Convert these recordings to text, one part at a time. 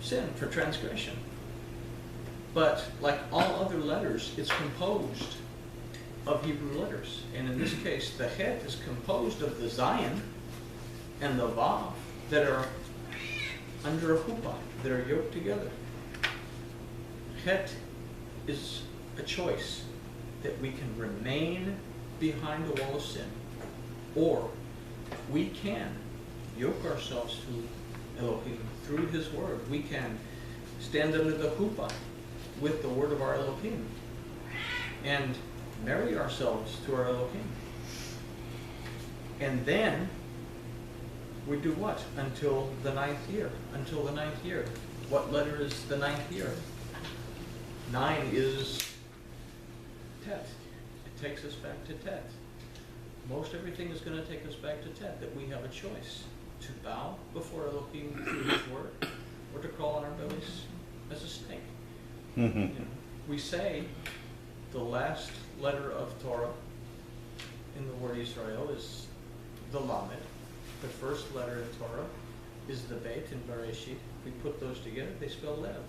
sin, for transgression. But like all other letters, it's composed of Hebrew letters. And in this case, the Het is composed of the Zayin and the Vav that are under a chuppah, that are yoked together. Het is a choice that we can remain behind the wall of sin, or we can yoke ourselves to Elohim through His Word. We can stand under the chuppah with the Word of our Elohim and marry ourselves to our Elohim. And then we do what? Until the 9th year. Until the 9th year. What letter is the 9th year? 9 is Tet. It takes us back to Tet. Most everything is going to take us back to Tet, that we have a choice to bow before Elohim through His Word, or to crawl on our bellies as a snake. You know, we say the last letter of Torah in the word Israel is the Lamed. The first letter in Torah is the Beit in Bereshit. We put those together, they spell Lev.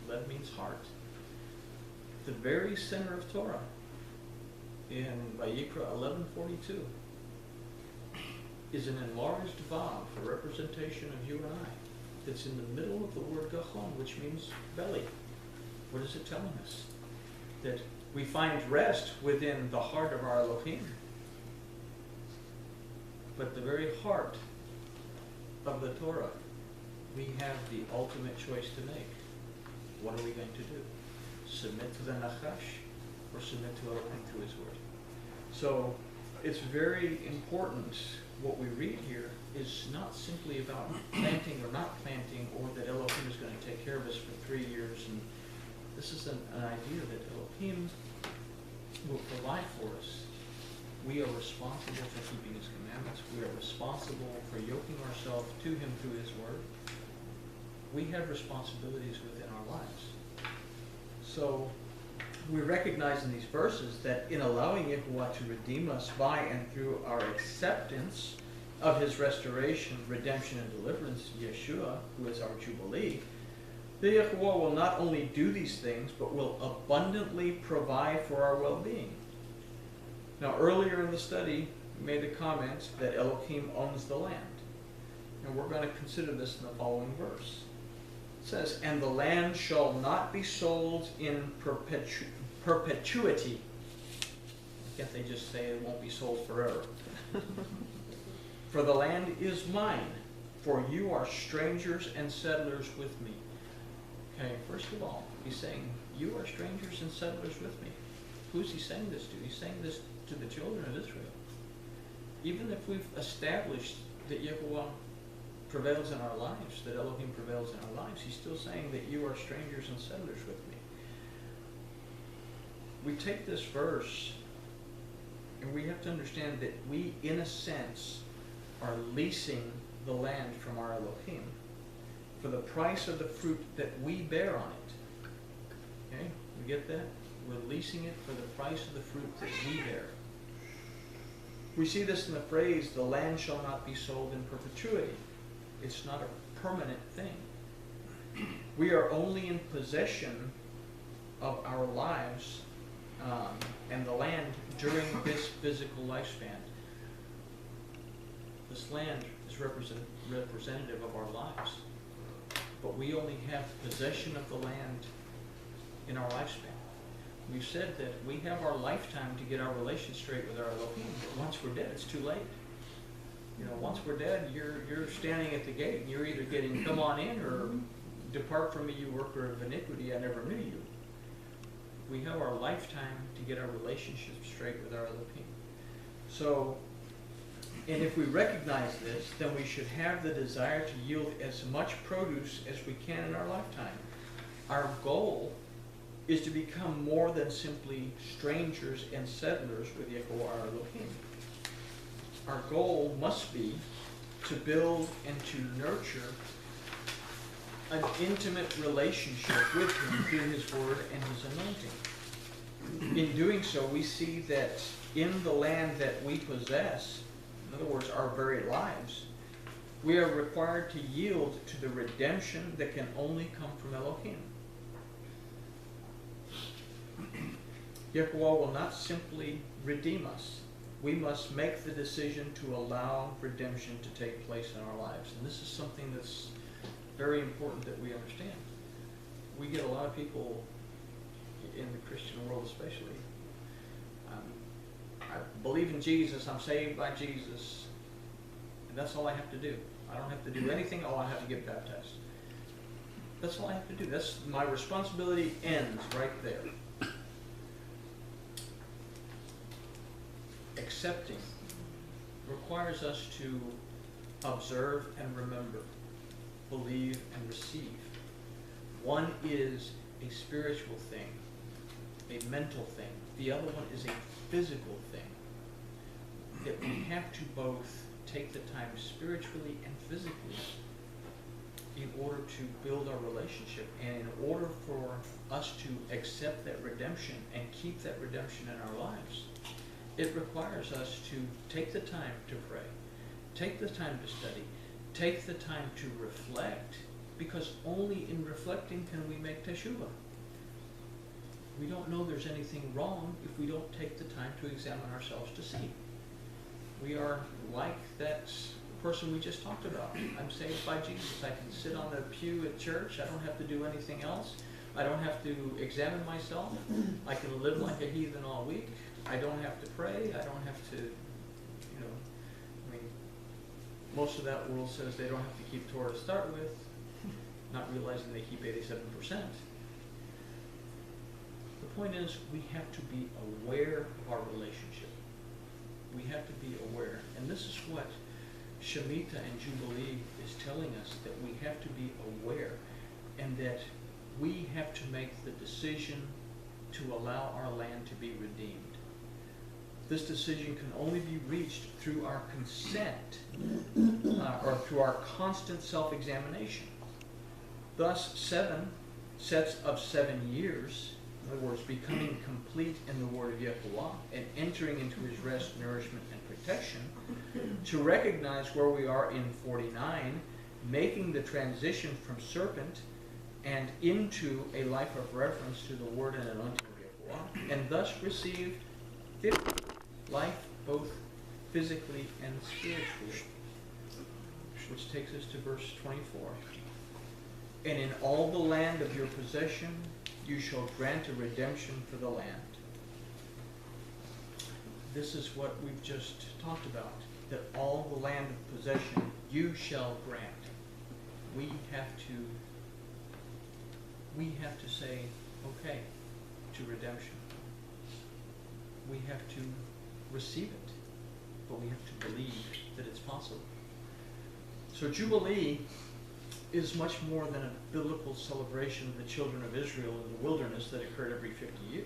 Lev means heart. The very center of Torah, in Vayikra 11:42, is an enlarged Vav, a representation of you and I, that's in the middle of the word Gachon, which means belly. What is it telling us? That we find rest within the heart of our Elohim. But the very heart of the Torah, we have the ultimate choice to make. What are we going to do? Submit to the Nachash, or submit to Elohim through His Word? So it's very important. What we read here is not simply about planting or not planting, or that Elohim is going to take care of us for 3 years. And this is an idea that Elohim will provide for us. We are responsible for keeping His commandments. We are responsible for yoking ourselves to Him through His Word. We have responsibilities within our lives. So we recognize in these verses that in allowing Yahuwah to redeem us by and through our acceptance of His restoration, redemption, and deliverance, Yeshua, who is our Jubilee, the Yahuwah will not only do these things, but will abundantly provide for our well-being. Now, earlier in the study, we made the comment that Elohim owns the land. And we're going to consider this in the following verse. It says, "And the land shall not be sold in perpetuity." Can't they just say it won't be sold forever? "For the land is mine, for you are strangers and settlers with me." Okay, first of all, He's saying, you are strangers and settlers with me. Who's He saying this to? He's saying this to the children of Israel. Even if we've established that Yahuwah prevails in our lives, that Elohim prevails in our lives, He's still saying that you are strangers and settlers with me. We take this verse and we have to understand that we, in a sense, are leasing the land from our Elohim for the price of the fruit that we bear on it. Okay? We get that? We're leasing it for the price of the fruit that we bear. We see this in the phrase, "the land shall not be sold in perpetuity." It's not a permanent thing. We are only in possession of our lives and the land during this physical lifespan. This land is representative of our lives, but we only have possession of the land in our lifespan. We've said that we have our lifetime to get our relation straight with our Elohim, but once we're dead, it's too late. You know, once we're dead, you're standing at the gate, and you're either getting "come on in" or "depart from me, you worker of iniquity, I never knew you." We have our lifetime to get our relationship straight with our Elohim. So, and if we recognize this, then we should have the desire to yield as much produce as we can in our lifetime. Our goal is to become more than simply strangers and settlers with Yahuwah our Elohim. Our goal must be to build and to nurture an intimate relationship with Him through His Word and His anointing. In doing so, we see that in the land that we possess, in other words, our very lives, We are required to yield to the redemption that can only come from Elohim. Yahuwah will not simply redeem us. We must make the decision to allow redemption to take place in our lives. And this is something that's very important that we understand. We get a lot of people in the Christian world especially. I believe in Jesus, I'm saved by Jesus, and that's all I have to do. I don't have to do anything, I have to get baptized. That's all I have to do. That's my responsibility ends right there. Accepting requires us to observe and remember, believe and receive. One is a spiritual thing, a mental thing. The other one is a physical thing. That we have to both take the time spiritually and physically in order to build our relationship, and in order for us to accept that redemption and keep that redemption in our lives. It requires us to take the time to pray, take the time to study, take the time to reflect, because only in reflecting can we make teshuvah. We don't know there's anything wrong if we don't take the time to examine ourselves to see. We are like that person we just talked about. I'm saved by Jesus. I can sit on the pew at church. I don't have to do anything else. I don't have to examine myself. I can live like a heathen all week. I don't have to pray. I don't have to, most of that world says they don't have to keep Torah to start with, not realizing they keep 87%. The point is, we have to be aware of our relationship. We have to be aware. And this is what Shemitah and Jubilee is telling us, that we have to be aware, and that we have to make the decision to allow our land to be redeemed. This decision can only be reached through our consent, or through our constant self-examination. Thus, 7 sets of 7 years, in other words, becoming complete in the word of Yahuwah and entering into his rest, nourishment, and protection, to recognize where we are in 49, making the transition from serpent and into a life of reverence to the word and anointing of Yahuwah, and thus receive 50, life both physically and spiritually. Which takes us to verse 24. And in all the land of your possession you shall grant a redemption for the land. This is what we've just talked about, that all the land of possession you shall grant. We have to say okay to redemption. We have to receive it, but we have to believe that it's possible. So Jubilee is much more than a biblical celebration of the children of Israel in the wilderness that occurred every 50 years.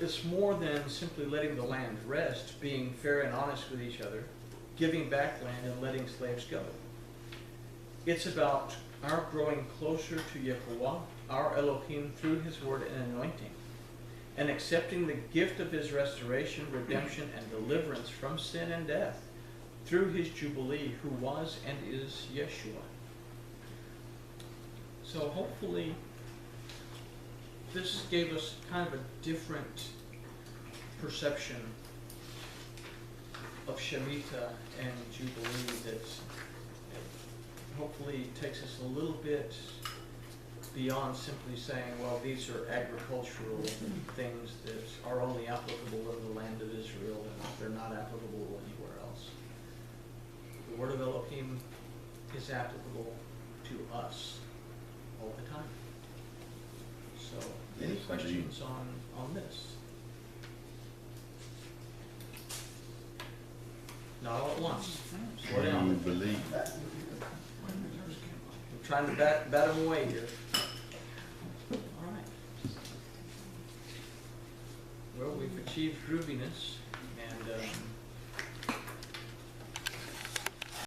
It's more than simply letting the land rest, being fair and honest with each other, giving back land and letting slaves go. It's about our growing closer to Yahuwah, our Elohim, through his word and anointing, and accepting the gift of his restoration, redemption, and deliverance from sin and death through his Jubilee, who was and is Yeshua. So hopefully this gave us kind of a different perception of Shemitah and Jubilee that hopefully takes us a little bit beyond simply saying, well, these are agricultural things that are only applicable in the land of Israel and they're not applicable anywhere else. The word of Elohim is applicable to us all the time. So, any questions on this? Not all at once. Slow down. You believe. I'm trying to bat them away here. All right. Well, we've achieved grooviness.